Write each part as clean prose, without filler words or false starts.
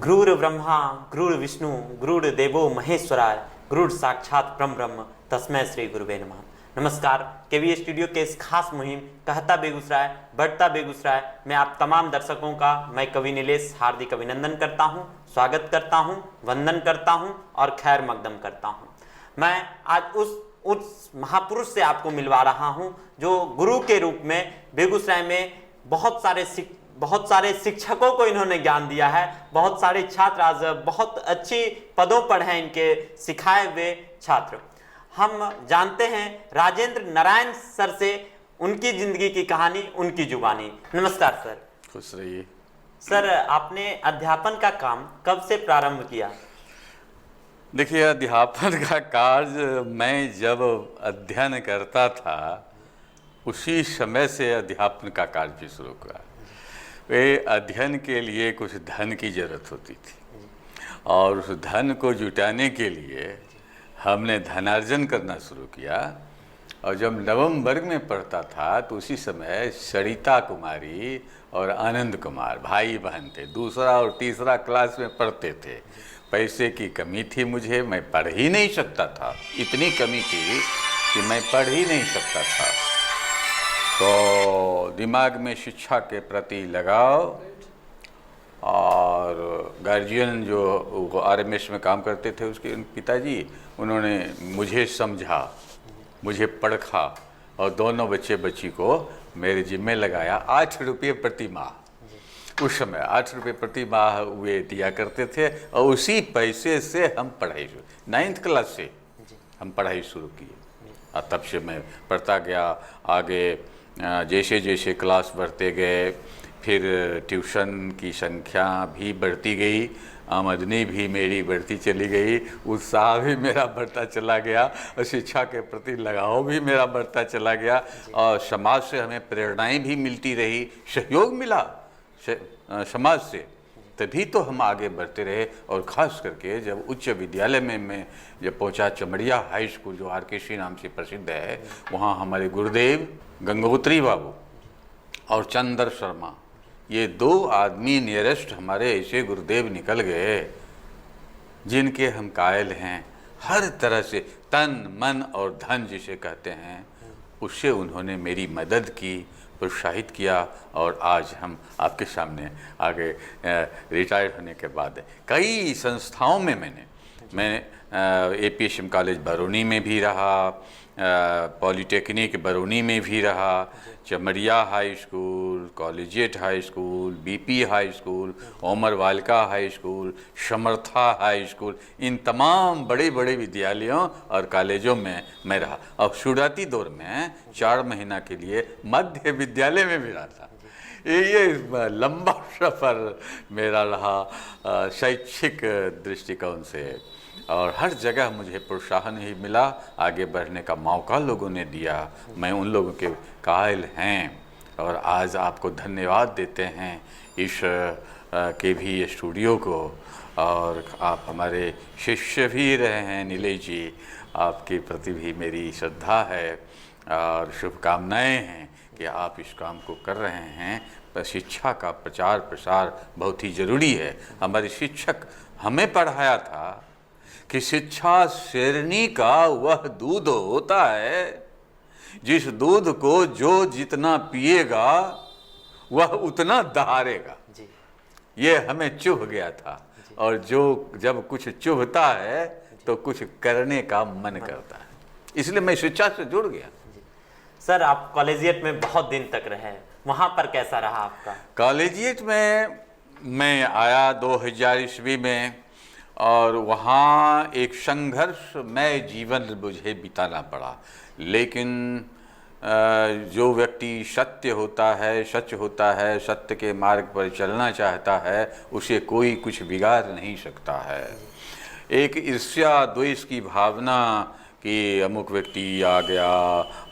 गुरुर्ब्रह्मा गुरुर्विष्णु गुरुर्देवो महेश्वराय गुरुर साक्षात परम ब्रह्म तस्मै श्री गुरुवे नमः। नमस्कार। केवी स्टूडियो के इस खास मुहिम कहता बेगूसराय बढ़ता बेगूसराय में आप तमाम दर्शकों का मैं कवि नीलेश हार्दिक अभिनंदन करता हूं, स्वागत करता हूं, वंदन करता हूं और खैर मकदम करता हूं। मैं आज उस महापुरुष से आपको मिलवा रहा हूं जो गुरु के रूप में बेगूसराय में बहुत सारे शिक्षकों को इन्होंने ज्ञान दिया है। बहुत सारे छात्र आज बहुत अच्छी पदों पर हैं, इनके सिखाए हुए छात्र। हम जानते हैं राजेंद्र नारायण सर से उनकी जिंदगी की कहानी, उनकी जुबानी। नमस्कार सर। खुश रहिए। सर, आपने अध्यापन का काम कब से प्रारंभ किया? देखिए, अध्यापन का कार्य मैं जब अध्ययन करता था उसी समय से अध्यापन का कार्य भी शुरू हुआ। वे अध्ययन के लिए कुछ धन की जरूरत होती थी और उस धन को जुटाने के लिए हमने धनार्जन करना शुरू किया। और जब नवम वर्ग में पढ़ता था तो उसी समय सरिता कुमारी और आनंद कुमार भाई बहन थे, दूसरा और तीसरा क्लास में पढ़ते थे। पैसे की कमी थी मुझे, मैं पढ़ ही नहीं सकता था, इतनी कमी थी कि मैं पढ़ ही नहीं सकता था। तो दिमाग में शिक्षा के प्रति लगाव और गार्जियन जो आरएमएस में काम करते थे उसके पिताजी, उन्होंने मुझे समझा, मुझे परखा और दोनों बच्चे बच्ची को मेरे जिम्मे लगाया। 8 रुपये प्रति माह, उस समय 8 रुपये प्रति माह वे दिया करते थे और उसी पैसे से हम पढ़ाई शुरू, 9th क्लास से हम पढ़ाई शुरू की। और तब से मैं पढ़ता गया। आगे जैसे जैसे क्लास बढ़ते गए फिर ट्यूशन की संख्या भी बढ़ती गई, आमदनी भी मेरी बढ़ती चली गई, उत्साह भी मेरा बढ़ता चला गया और शिक्षा के प्रति लगाव भी मेरा बढ़ता चला गया और समाज से हमें प्रेरणाएं भी मिलती रही, सहयोग मिला समाज से, तभी तो हम आगे बढ़ते रहे। और ख़ास करके जब उच्च विद्यालय में मैं जब पहुंचा, चमड़िया हाई स्कूल जो RKC नाम से प्रसिद्ध है, वहाँ हमारे गुरुदेव गंगोत्री बाबू और चंद्र शर्मा, ये 2 आदमी नियरेस्ट हमारे ऐसे गुरुदेव निकल गए जिनके हम कायल हैं। हर तरह से तन मन और धन जिसे कहते हैं, उससे उन्होंने मेरी मदद की, प्रोत्साहित किया। और आज हम आपके सामने आगे रिटायर्ड होने के बाद कई संस्थाओं में मैं APSM कॉलेज बरौनी में भी रहा, पॉलिटेक्निक बरौनी में भी रहा, Chamaria high school, collegiate high school, BP high school, ओमर वालका high school, Samartha high school, इन तमाम बड़े बड़े विद्यालयों और कॉलेजों में मैं रहा। और शुरुआती दौर में 4 महीना के लिए मध्य विद्यालय में भी रहा था। ये लंबा सफ़र मेरा रहा शैक्षिक दृष्टिकोण से, और हर जगह मुझे प्रोत्साहन ही मिला, आगे बढ़ने का मौका लोगों ने दिया। मैं उन लोगों के कायल हैं और आज आपको धन्यवाद देते हैं इस KV स्टूडियो को। और आप हमारे शिष्य भी रहे हैं नीलेश जी, आपके प्रति भी मेरी श्रद्धा है और शुभकामनाएं हैं कि आप इस काम को कर रहे हैं। पर शिक्षा का प्रचार प्रसार बहुत ही ज़रूरी है। हमारे शिक्षक हमें पढ़ाया था कि शिक्षा शेरनी का वह दूध होता है जिस दूध को जो जितना पिएगा वह उतना दहाड़ेगा। ये हमें चुभ गया था, और जो जब कुछ चुभता है तो कुछ करने का मन करता है, इसलिए मैं शिक्षा से जुड़ गया। सर, आप कॉलेजिएट में बहुत दिन तक रहे, वहाँ पर कैसा रहा आपका? कॉलेजिएट में मैं आया 2000 ईस्वी में, और वहाँ एक संघर्षमय जीवन मुझे बिताना पड़ा। लेकिन जो व्यक्ति सत्य होता है, सच होता है, सत्य के मार्ग पर चलना चाहता है, उसे कोई कुछ बिगाड़ नहीं सकता है। एक ईर्ष्या द्वेष की भावना कि अमुक व्यक्ति आ गया,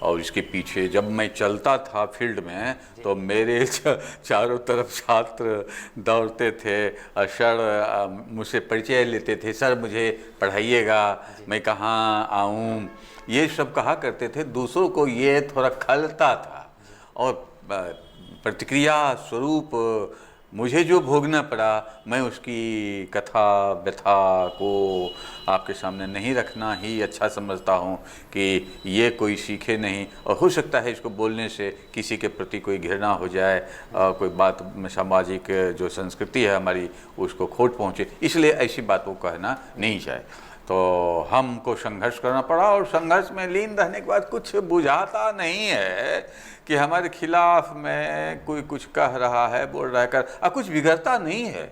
और इसके पीछे जब मैं चलता था फील्ड में तो मेरे चारों तरफ छात्र दौड़ते थे और सर मुझसे परिचय लेते थे, सर मुझे पढ़ाइएगा, मैं कहाँ आऊँ, ये सब कहा करते थे। दूसरों को ये थोड़ा खलता था और प्रतिक्रिया स्वरूप मुझे जो भोगना पड़ा, मैं उसकी कथा व्यथा को आपके सामने नहीं रखना ही अच्छा समझता हूँ कि ये कोई सीखे नहीं, और हो सकता है इसको बोलने से किसी के प्रति कोई घृणा हो जाए, कोई बात में सामाजिक जो संस्कृति है हमारी उसको खोट पहुँचे, इसलिए ऐसी बातों को कहना नहीं चाहिए। तो हमको संघर्ष करना पड़ा, और संघर्ष में लीन रहने के बाद कुछ बुझाता नहीं है कि हमारे खिलाफ में कोई कुछ कह रहा है, बोल रहा है, कर कुछ बिगड़ता नहीं है।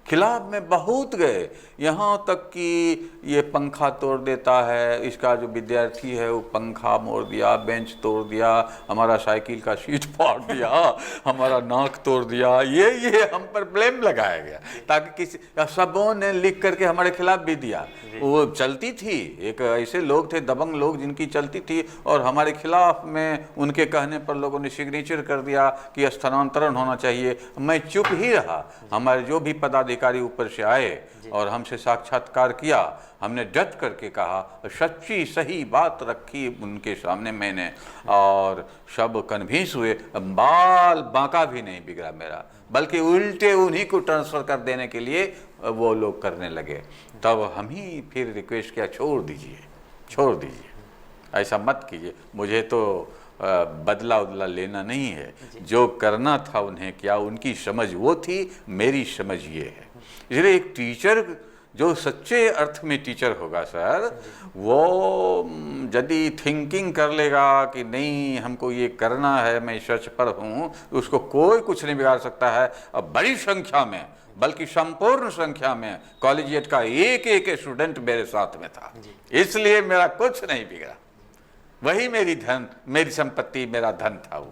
खिलाफ में बहुत गए, यहाँ तक कि ये पंखा तोड़ देता है, इसका जो विद्यार्थी है वो पंखा मोड़ दिया, बेंच तोड़ दिया, हमारा साइकिल का सीट फाड़ दिया, हमारा नाक तोड़ दिया, ये हम पर ब्लेम लगाया गया, ताकि किसी सबों ने लिख करके हमारे खिलाफ भी दिया। वो चलती थी, एक ऐसे लोग थे दबंग लोग जिनकी चलती थी, और हमारे खिलाफ में उनके कहने पर लोगों ने सिग्नेचर कर दिया कि स्थानांतरण होना चाहिए। मैं चुप ही रहा। हमारे जो भी पदाधिकारी ऊपर से आए और हमसे साक्षात्कार किया, हमने डट करके कहा, सच्ची सही बात रखी उनके सामने मैंने, और सब कन्विंस हुए। बाल बांका भी नहीं बिगड़ा मेरा, बल्कि उल्टे उन्हीं को ट्रांसफ़र कर देने के लिए वो लोग करने लगे। तब हम ही फिर रिक्वेस्ट किया, छोड़ दीजिए, ऐसा मत कीजिए। मुझे तो बदला उदला लेना नहीं है, जो करना था उन्हें किया, उनकी समझ वो थी, मेरी समझ ये है। इसलिए एक टीचर जो सच्चे अर्थ में टीचर होगा सर, वो यदि थिंकिंग कर लेगा कि नहीं हमको ये करना है, मैं सच पर हूँ, उसको कोई कुछ नहीं बिगाड़ सकता है। अब बड़ी संख्या में, बल्कि संपूर्ण संख्या में कॉलेजिएट का एक स्टूडेंट मेरे साथ में था, इसलिए मेरा कुछ नहीं बिगड़ा। वही मेरी संपत्ति, मेरा धन था वो।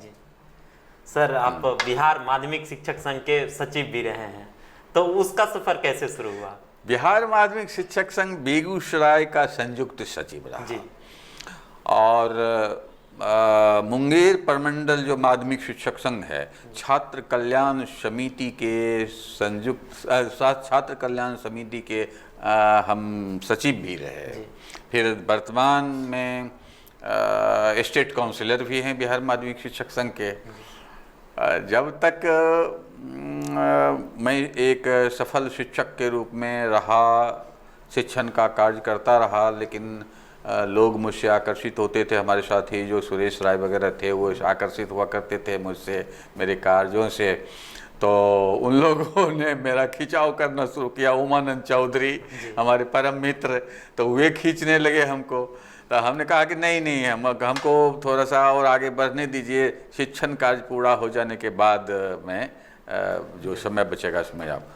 सर, आप बिहार माध्यमिक शिक्षक संघ के सचिव भी रहे हैं, तो उसका सफर कैसे शुरू हुआ? बिहार माध्यमिक शिक्षक संघ बेगूसराय का संयुक्त सचिव रहा जी। और मुंगेर प्रमंडल जो माध्यमिक शिक्षक संघ है, छात्र कल्याण समिति के छात्र कल्याण समिति के हम सचिव भी रहे। फिर वर्तमान में स्टेट काउंसिलर भी हैं बिहार माध्यमिक शिक्षक संघ के। जब तक मैं एक सफल शिक्षक के रूप में रहा, शिक्षण का कार्य करता रहा, लेकिन लोग मुझसे आकर्षित होते थे। हमारे साथी जो सुरेश राय वगैरह थे वो आकर्षित हुआ करते थे मुझसे, मेरे कार्यों से। तो उन लोगों ने मेरा खिंचाव करना शुरू किया। उमानंद चौधरी हमारे परम मित्र, तो वे खींचने लगे हमको। तो हमने कहा कि नहीं हमको थोड़ा सा और आगे बढ़ने दीजिए, शिक्षण कार्य पूरा हो जाने के बाद मैं जो समय बचेगा उसमें आप।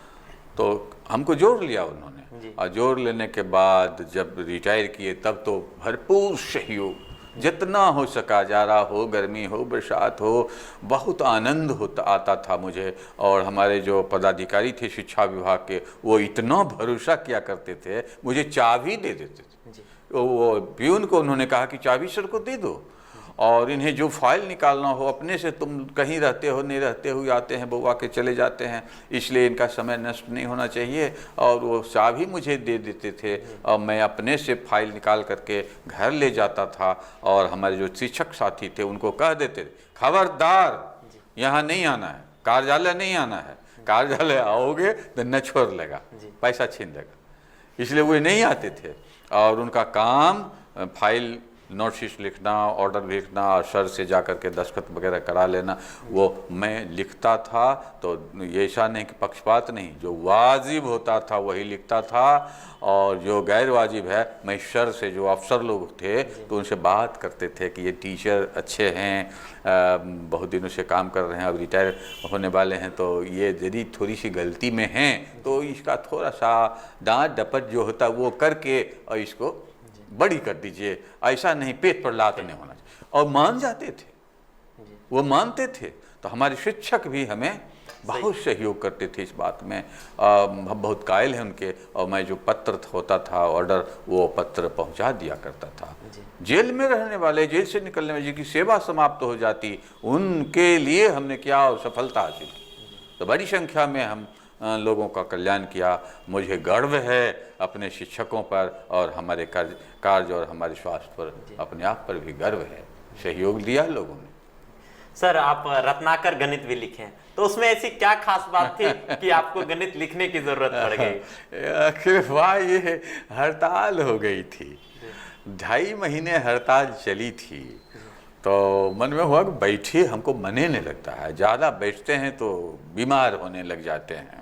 तो हमको जोड़ लिया उन्होंने, और जोड़ लेने के बाद जब रिटायर किए तब तो भरपूर सहयोग, जितना हो सका, जाड़ा हो, गर्मी हो, बरसात हो, बहुत आनंद आता था मुझे। और हमारे जो पदाधिकारी थे शिक्षा विभाग के, वो इतना भरोसा किया करते थे, मुझे चाबी दे देते थे। वो प्यून को उन्होंने कहा कि चाबी सर को दे दो, और इन्हें जो फाइल निकालना हो अपने से, तुम कहीं रहते हो नहीं रहते हो, आते हैं बउआ के चले जाते हैं, इसलिए इनका समय नष्ट नहीं होना चाहिए। और वो चाबी मुझे दे देते थे, और मैं अपने से फाइल निकाल करके घर ले जाता था। और हमारे जो शिक्षक साथी थे उनको कह देते थे, खबरदार यहाँ नहीं आना है, कार्यालय नहीं आना है, कार्यालय आओगे तो न छोड़ लेगा, पैसा छीन लेगा। इसलिए वो नहीं आते थे। और उनका काम फाइल नोटिस लिखना, ऑर्डर लिखना, और सर से जा कर के दस्तखत वगैरह करा लेना, वो मैं लिखता था। तो ये ऐसा नहीं कि पक्षपात नहीं, जो वाजिब होता था वही लिखता था, और जो गैर वाजिब है, मैं सर से, जो अफसर लोग थे तो उनसे बात करते थे कि ये टीचर अच्छे हैं, बहुत दिनों से काम कर रहे हैं, अब रिटायर होने वाले हैं, तो ये यदि थोड़ी सी गलती में हैं तो इसका थोड़ा सा डांट डपट जो होता वो करके और इसको बड़ी कर दीजिए, ऐसा नहीं पेट पर लात नहीं होना चाहिए। और मान जाते थे, वो मानते थे। तो हमारे शिक्षक भी हमें बहुत सहयोग करते थे इस बात में। हम बहुत कायल हैं उनके। और मैं जो पत्र होता था ऑर्डर, वो पत्र पहुंचा दिया करता था। जेल में रहने वाले, जेल से निकलने वाले जिनकी सेवा समाप्त हो जाती, उनके लिए हमने क्या सफलता हासिल की। तो बड़ी संख्या में हम लोगों का कल्याण किया। मुझे गर्व है अपने शिक्षकों पर, और हमारे कार्य और हमारे स्वास्थ्य पर, अपने आप पर भी गर्व है। सहयोग दिया लोगों ने। सर, आप रत्नाकर गणित भी लिखे हैं, तो उसमें ऐसी क्या खास बात थी कि आपको गणित लिखने की जरूरत पड़ गई? आखिर वाह, ये हड़ताल हो गई थी, 2.5 महीने हड़ताल चली थी। तो मन में हुआ कि बैठिए, हमको मन ही नहीं लगता है, ज़्यादा बैठते हैं तो बीमार होने लग जाते हैं।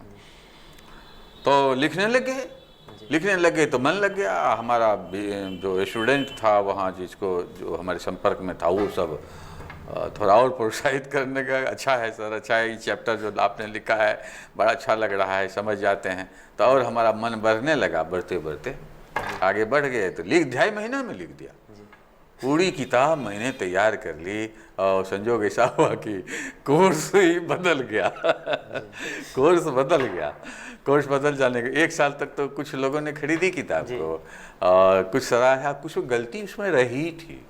तो लिखने लगे तो मन लग गया। हमारा जो स्टूडेंट था वहाँ, जो हमारे संपर्क में था, वो सब थोड़ा और प्रोत्साहित करने का, अच्छा है सर, अच्छा है, ये चैप्टर जो आपने लिखा है बड़ा अच्छा लग रहा है, समझ जाते हैं। तो और हमारा मन बढ़ने लगा, बढ़ते बढ़ते आगे बढ़ गए। तो 2.5 महीना में लिख दिया, पूरी किताब मैंने तैयार कर ली। और संजोग ऐसा हुआ कि कोर्स ही बदल गया। कोर्स बदल जाने के 1 साल तक तो कुछ लोगों ने खरीदी किताब को, और कुछ सराहा, कुछ गलती उसमें रही थी।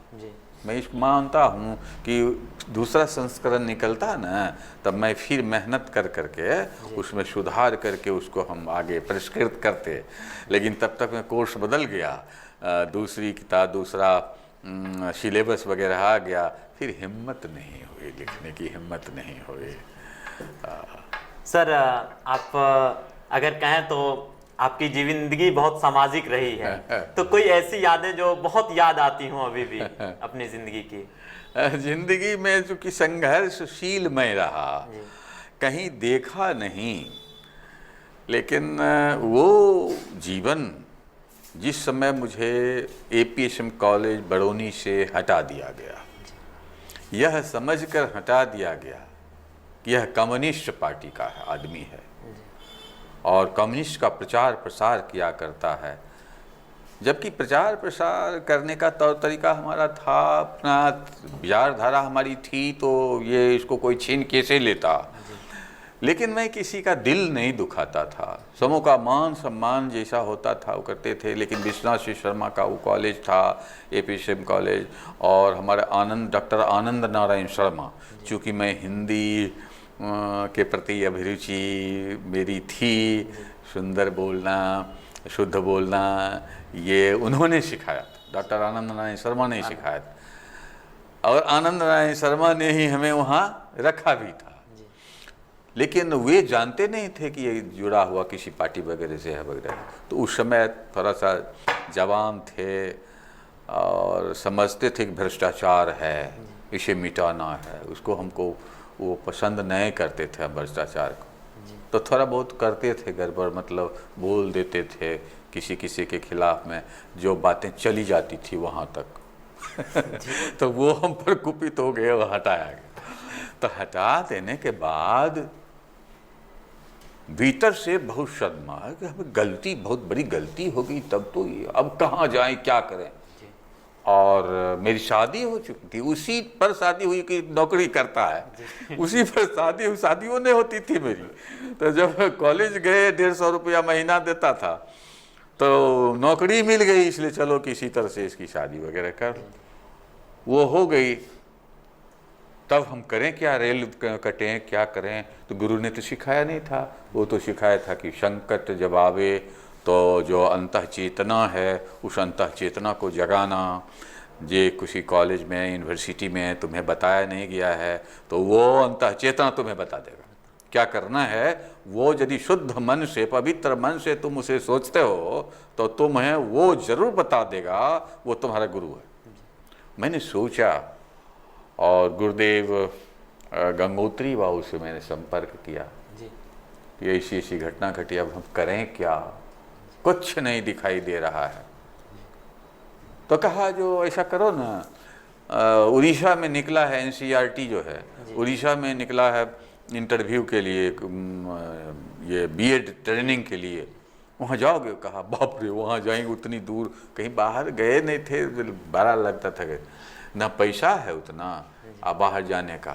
मैं इसको मानता हूँ कि दूसरा संस्करण निकलता ना, तब मैं फिर मेहनत कर करके उसमें सुधार करके उसको हम आगे परिष्कृत करते। लेकिन तब तक मैं कोर्स बदल गया, दूसरी किताब, दूसरा सिलेबस वगैरह आ गया, फिर हिम्मत नहीं हुई, लिखने की हिम्मत नहीं हुई। सर, आप अगर कहें तो आपकी जिंदगी बहुत सामाजिक रही है, तो कोई ऐसी यादें जो बहुत याद आती हों अभी भी अपनी जिंदगी की? जिंदगी में चूँकि संघर्षशील मैं रहा, कहीं देखा नहीं, लेकिन वो जीवन जिस समय मुझे APSM कॉलेज बड़ौनी से हटा दिया गया, यह समझकर हटा दिया गया कि यह कम्युनिस्ट पार्टी का आदमी है और कम्युनिस्ट का प्रचार प्रसार किया करता है, जबकि प्रचार प्रसार करने का तौर तरीका हमारा था, अपना विचारधारा हमारी थी, तो ये इसको कोई छीन कैसे लेता। लेकिन मैं किसी का दिल नहीं दुखाता था, समूह का मान सम्मान जैसा होता था वो करते थे। लेकिन विश्वनाथ श्री शर्मा का वो कॉलेज था, APSM कॉलेज, और हमारे डॉक्टर आनंद नारायण शर्मा, चूँकि मैं हिंदी के प्रति अभिरुचि मेरी थी, सुंदर बोलना, शुद्ध बोलना, ये उन्होंने सिखाया था, डॉक्टर आनंद नारायण शर्मा ने सिखाया था, और आनंद नारायण शर्मा ने ही हमें वहाँ रखा भी था। लेकिन वे जानते नहीं थे कि ये जुड़ा हुआ किसी पार्टी वगैरह से है वगैरह। तो उस समय थोड़ा सा जवान थे और समझते थे कि भ्रष्टाचार है, इसे मिटाना है, उसको हमको वो पसंद नहीं करते थे भ्रष्टाचार को। तो थोड़ा बहुत करते थे गड़बड़, मतलब बोल देते थे किसी किसी के खिलाफ में, जो बातें चली जाती थी वहाँ तक। तो वो हम पर कुपित हो गए, वो हटाया गया। तो हटा देने के बाद भीतर से बहुत सदमा है कि हमें गलती, बहुत बड़ी गलती हो गई, तब तो ये अब कहाँ जाएं, क्या करें। और मेरी शादी हो चुकी थी, उसी पर शादी हुई कि नौकरी करता है, उसी पर शादी हुई, शादियों नहीं होती थी मेरी। तो जब कॉलेज गए 150 रुपया महीना देता था, तो नौकरी मिल गई, इसलिए चलो किसी तरह से इसकी शादी वगैरह कर, वो हो गई। तब हम करें क्या, रेल कटें, क्या करें। तो गुरु ने तो सिखाया नहीं था, वो तो सिखाया था कि संकट जब आवे तो जो अंतः चेतना है, उस अंतः चेतना को जगाना। जे किसी कॉलेज में, यूनिवर्सिटी में तुम्हें बताया नहीं गया है, तो वो अंतः चेतना तुम्हें बता देगा क्या करना है। वो यदि शुद्ध मन से, पवित्र मन से तुम उसे सोचते हो, तो तुम्हें वो जरूर बता देगा, वो तुम्हारा गुरु है। मैंने सोचा, और गुरुदेव गंगोत्री बाबू से मैंने संपर्क किया कि ऐसी ऐसी घटना घटी, अब हम करें क्या, कुछ नहीं दिखाई दे रहा है। तो कहा जो ऐसा करो ना, उड़ीसा में निकला है NCERT जो है, उड़ीसा में निकला है इंटरव्यू के लिए, ये B.Ed ट्रेनिंग के लिए, वहाँ जाओगे। कहा बाप रे, वहाँ जाएंगे उतनी दूर, कहीं बाहर गए नहीं थे, बड़ा लगता था, ना पैसा है उतना अब बाहर जाने का,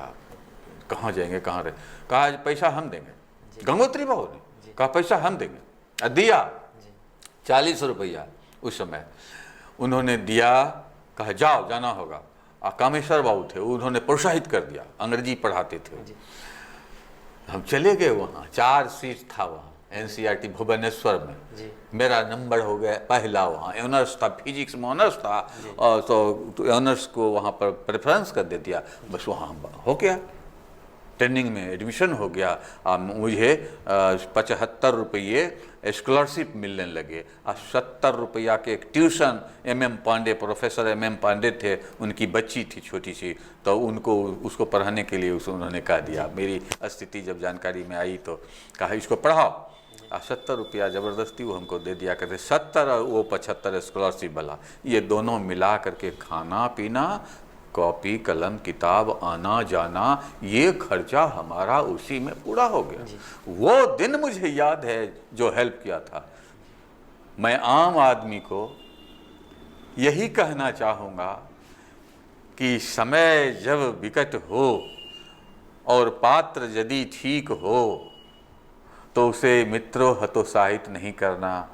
कहाँ जाएंगे, कहाँ रहे। कहा पैसा हम देंगे, गंगोत्री बाबू ने कहा पैसा हम देंगे, दिया 40 रुपया उस समय उन्होंने दिया। कहा जाओ, जाना होगा। कामेश्वर बाबू थे, उन्होंने प्रोत्साहित कर दिया, अंग्रेजी पढ़ाते थे। हम चले गए वहाँ, 4 सीट था वहाँ NCERT भुवनेश्वर में। मेरा नंबर हो गया पहला, वहाँ ऑनर्स था, फिजिक्स में ऑनर्स था, और तो ऑनर्स को वहाँ पर प्रेफरेंस कर दे दिया, बस वहाँ हो गया। ट्रेनिंग में एडमिशन हो गया, मुझे 75 रुपये स्कॉलरशिप मिलने लगे। 70 रुपया के एक tuition MM Pandey, professor MM Pandey थे, उनकी बच्ची थी छोटी सी, तो उनको उसको पढ़ाने के लिए उन्होंने कह दिया। मेरी स्थिति जब जानकारी में आई तो कहा इसको पढ़ाओ। 70 रुपया ज़बरदस्ती वो हमको दे दिया करते, 70 और वो 75 स्कॉलरशिप वाला, ये दोनों मिला करके खाना पीना, कॉपी कलम किताब आना जाना, ये खर्चा हमारा उसी में पूरा हो गया। वो दिन मुझे याद है जो हेल्प किया था। मैं आम आदमी को यही कहना चाहूँगा कि समय जब विकट हो और पात्र यदि ठीक हो तो उसे मित्रों हतोत्साहित नहीं करना।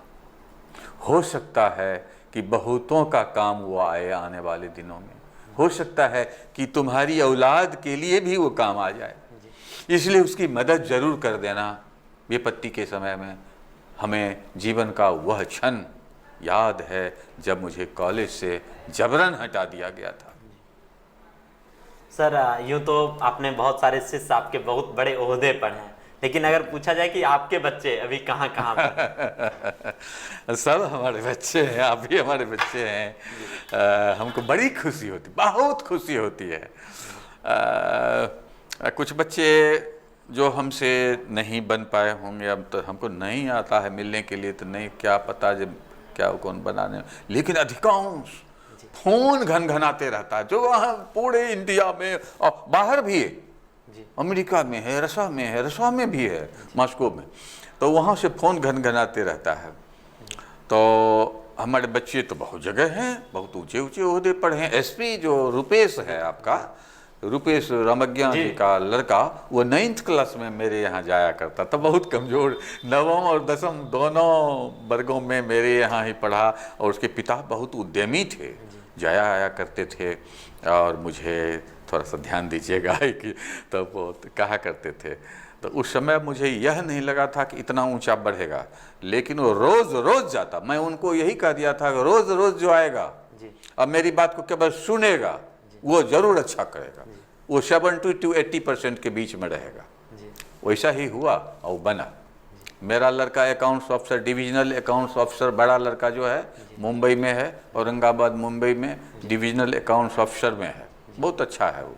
हो सकता है कि बहुतों का काम वो आए आने वाले दिनों में, हो सकता है कि तुम्हारी औलाद के लिए भी वो काम आ जाए, इसलिए उसकी मदद जरूर कर देना। विपत्ति के समय में हमें जीवन का वह क्षण याद है जब मुझे कॉलेज से जबरन हटा दिया गया था। सर यूँ तो आपने बहुत सारे शिष्य, आपके बहुत बड़े ओहदे पर हैं, लेकिन अगर पूछा जाए कि आपके बच्चे अभी कहाँ कहाँ पर? सब हमारे बच्चे हैं, आप भी हमारे बच्चे हैं। हमको बड़ी खुशी होती, बहुत खुशी होती है। कुछ बच्चे जो हमसे नहीं बन पाए होंगे, अब तो हमको नहीं आता है मिलने के लिए, तो नहीं क्या पता जब क्या कौन बनाने, लेकिन अधिकांश फोन घनघनाते रहता है, जो वहाँ पूरे इंडिया में और बाहर भी है, अमेरिका में है, रशिया में भी है, मॉस्को में, तो वहाँ से फ़ोन घनघनाते रहता है। तो हमारे बच्चे तो बहुत जगह हैं, बहुत ऊंचे ऊंचे ओहदे पर हैं। SP जो रुपेश है आपका, रुपेश रामज्ञा जी का लड़का, वो 9th क्लास में मेरे यहाँ जाया करता था, बहुत कमज़ोर, 9वीं और 10वीं दोनों वर्गों में मेरे यहाँ ही पढ़ा, और उसके पिता बहुत उद्यमी थे, जाया आया करते थे। और मुझे थोड़ा सा ध्यान दीजिएगा कि तो वो कहा करते थे, तो उस समय मुझे यह नहीं लगा था कि इतना ऊंचा बढ़ेगा, लेकिन वो रोज़ रोज़ जाता। मैं उनको यही कह दिया था कि रोज़ रोज़ जो आएगा, अब मेरी बात को केवल सुनेगा, वो ज़रूर अच्छा करेगा, वो 70 to 80% के बीच में रहेगा। वैसा ही हुआ और बना। मेरा लड़का accounts officer, divisional accounts officer, बड़ा लड़का जो है मुंबई में है, औरंगाबाद मुंबई में डिविजनल अकाउंट्स ऑफिसर में है, बहुत अच्छा है वो।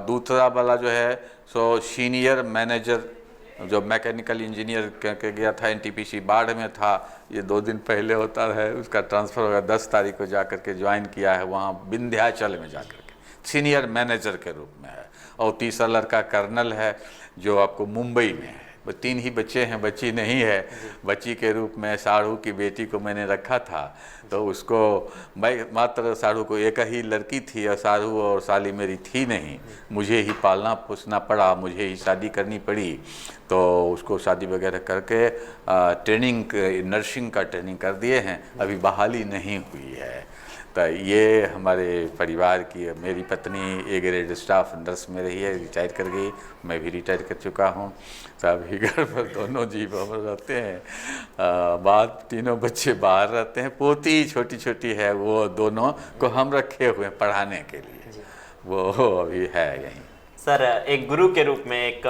दूसरा वाला जो है सो सीनियर मैनेजर, जो मैकेनिकल इंजीनियर के गया था, NTPC बाढ़ में था, ये 2 दिन पहले होता है, उसका ट्रांसफ़र होगा, 10 तारीख को जा कर के ज्वाइन किया है वहाँ विंध्याचल में जा कर के, सीनियर मैनेजर के रूप में है। और तीसरा लड़का कर्नल है जो आपको मुंबई में है। 3 ही बच्चे हैं, बच्ची नहीं है। बच्ची के रूप में साढ़ू की बेटी को मैंने रखा था, तो उसको मात्र साढ़ू को एक ही लड़की थी, और साढ़ू और साली मेरी थी नहीं, मुझे ही पालना पोसना पड़ा, मुझे ही शादी करनी पड़ी। तो उसको शादी वगैरह करके ट्रेनिंग, नर्सिंग का ट्रेनिंग कर दिए हैं, अभी बहाली नहीं हुई है। तो ये हमारे परिवार की, मेरी पत्नी A ग्रेड स्टाफ नर्स में रही है, रिटायर कर गई, मैं भी रिटायर कर चुका हूँ। तो अभी घर पर दोनों जीव हम रहते हैं। बाद तीनों बच्चे बाहर रहते हैं, पोती छोटी छोटी है, वो दोनों को हम रखे हुए हैं पढ़ाने के लिए, वो अभी है यहीं। सर एक गुरु के रूप में, एक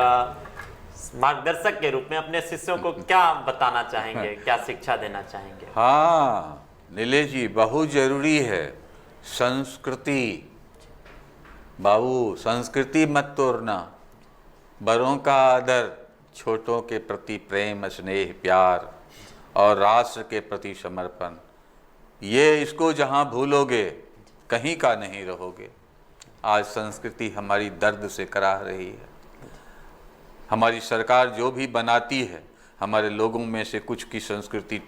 मार्गदर्शक के रूप में अपने शिष्यों को क्या बताना चाहेंगे, क्या शिक्षा देना चाहेंगे? हाँ नीलेश जी, बहुत जरूरी है संस्कृति। बाबू संस्कृति मत तोड़ना, बड़ों का आदर, छोटों के प्रति प्रेम स्नेह प्यार और राष्ट्र के प्रति समर्पण, ये इसको जहाँ भूलोगे कहीं का नहीं रहोगे। आज संस्कृति हमारी दर्द से कराह रही है। हमारी सरकार जो भी बनाती है, हमारे लोगों में से कुछ की संस्कृति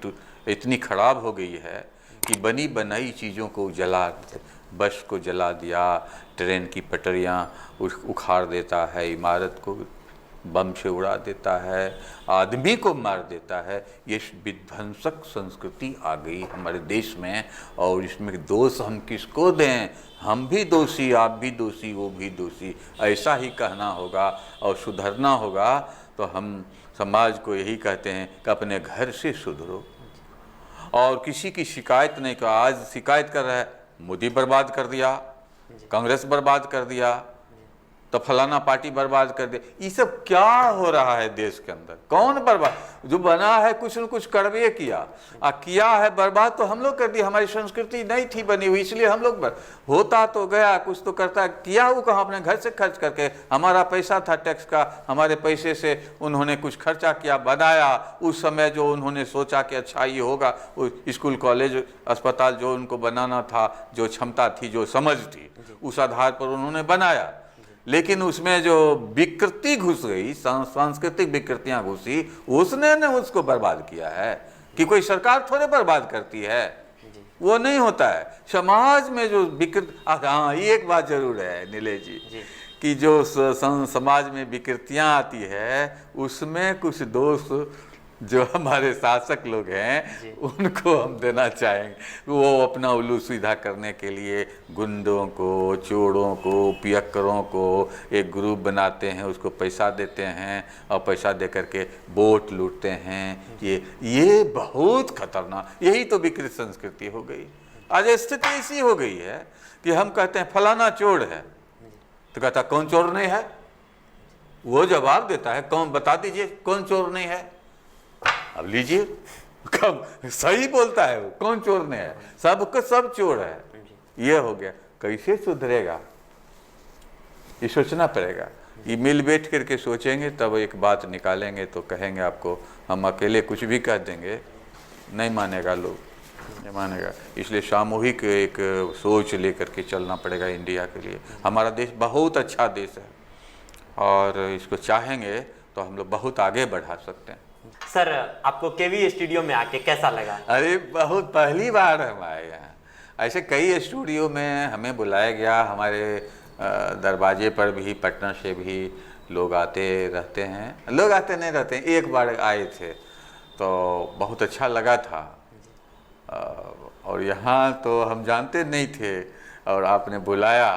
इतनी खराब हो गई है कि बनी बनाई चीज़ों को जला, बस को जला दिया, ट्रेन की पटरियाँ उखाड़ देता है, इमारत को बम से उड़ा देता है, आदमी को मार देता है। ये विध्वंसक संस्कृति आ गई हमारे देश में, और इसमें दोष हम किसको दें? हम भी दोषी, आप भी दोषी, वो भी दोषी, ऐसा ही कहना होगा और सुधरना होगा। तो हम समाज को यही कहते हैं कि अपने घर से सुधरो और किसी की शिकायत नहीं करो। आज शिकायत कर रहा है, मोदी बर्बाद कर दिया, कांग्रेस बर्बाद कर दिया, तो फलाना पार्टी बर्बाद कर दे। ये सब क्या हो रहा है देश के अंदर? कौन बर्बाद? जो बना है कुछ न कुछ करवे किया, किया है बर्बाद तो हम लोग कर दिए। हमारी संस्कृति नहीं थी बनी हुई, इसलिए हम लोग होता तो गया, कुछ तो करता, किया वो कहाँ? अपने घर से खर्च करके। हमारा पैसा था टैक्स का, हमारे पैसे से उन्होंने कुछ खर्चा किया, बनाया। उस समय जो उन्होंने सोचा कि अच्छा ये होगा, वो स्कूल कॉलेज अस्पताल जो उनको बनाना था, जो क्षमता थी, जो समझ थी, उस आधार पर उन्होंने बनाया। लेकिन उसमें जो विकृति घुस गई, सांस्कृतिक विकृतियां घुसी, उसने ने उसको बर्बाद किया है। कि कोई सरकार थोड़े बर्बाद करती है, वो नहीं होता है। समाज में जो विकृति, हाँ ये एक बात जरूर है नीलेश जी, कि जो समाज में विकृतियां आती है, उसमें कुछ दोष जो हमारे शासक लोग हैं उनको हम देना चाहेंगे। वो अपना उल्लू सीधा करने के लिए गुंडों को, चोरों को, पियक्करों को एक ग्रुप बनाते हैं, उसको पैसा देते हैं और पैसा दे करके वोट लूटते हैं। ये बहुत खतरनाक, यही तो विकृत संस्कृति हो गई। आज स्थिति ऐसी हो गई है कि हम कहते हैं फलाना चोर है, तो कहता कौन चोर नहीं है? वो जवाब देता है कौन, बता दीजिए कौन चोर नहीं है। अब लीजिए, कब सही बोलता है वो, कौन चोर नहीं है? सबको सब चोर है। ये हो गया, कैसे सुधरेगा? ये सोचना पड़ेगा। ये मिल बैठ करके सोचेंगे तब एक बात निकालेंगे। तो कहेंगे आपको हम अकेले कुछ भी कह देंगे, नहीं मानेगा लोग, नहीं मानेगा। इसलिए सामूहिक एक सोच लेकर के चलना पड़ेगा इंडिया के लिए। हमारा देश बहुत अच्छा देश है और इसको चाहेंगे तो हम लोग बहुत आगे बढ़ा सकते हैं। सर, आपको केवी स्टूडियो में आके कैसा लगा? अरे बहुत पहली बार हम आए यहाँ। ऐसे कई स्टूडियो में हमें बुलाया गया, हमारे दरवाजे पर भी पटना से भी लोग आते रहते हैं। लोग आते नहीं रहते हैं, एक बार आए थे तो बहुत अच्छा लगा था। और यहाँ तो हम जानते नहीं थे और आपने बुलाया,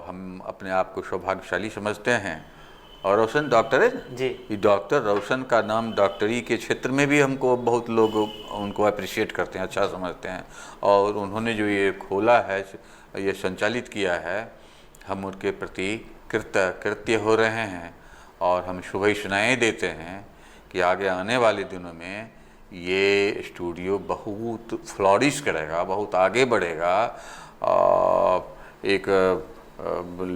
हम अपने आप को सौभाग्यशाली समझते हैं। और रोशन डॉक्टर है जी, ये डॉक्टर रोशन का नाम डॉक्टरी के क्षेत्र में भी हमको बहुत लोग उनको अप्रिशिएट करते हैं, अच्छा समझते हैं। और उन्होंने जो ये खोला है, ये संचालित किया है, हम उनके प्रति कृत्य हो रहे हैं। और हम शुभकामनाएं देते हैं कि आगे आने वाले दिनों में ये स्टूडियो बहुत फ्लॉरिश करेगा, बहुत आगे बढ़ेगा। एक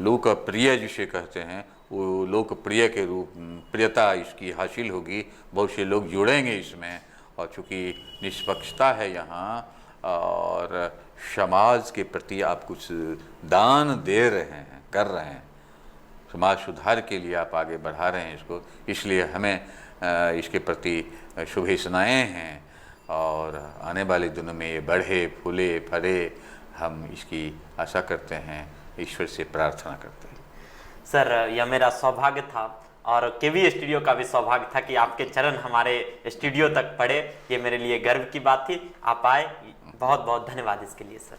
लोकप्रिय जिसे कहते हैं, वो लोकप्रिय के रूप प्रियता इसकी हासिल होगी। बहुत से लोग जुड़ेंगे इसमें। और चूँकि निष्पक्षता है यहाँ और समाज के प्रति आप कुछ दान दे रहे हैं, कर रहे हैं, समाज सुधार के लिए आप आगे बढ़ा रहे हैं इसको, इसलिए हमें इसके प्रति शुभकामनाएं हैं। और आने वाले दिनों में ये बढ़े, फूले, फले, हम इसकी आशा करते हैं, ईश्वर से प्रार्थना करते हैं। सर, यह मेरा सौभाग्य था और केवी स्टूडियो का भी सौभाग्य था कि आपके चरण हमारे स्टूडियो तक पड़े। ये मेरे लिए गर्व की बात थी। आप आए, बहुत बहुत धन्यवाद इसके लिए सर।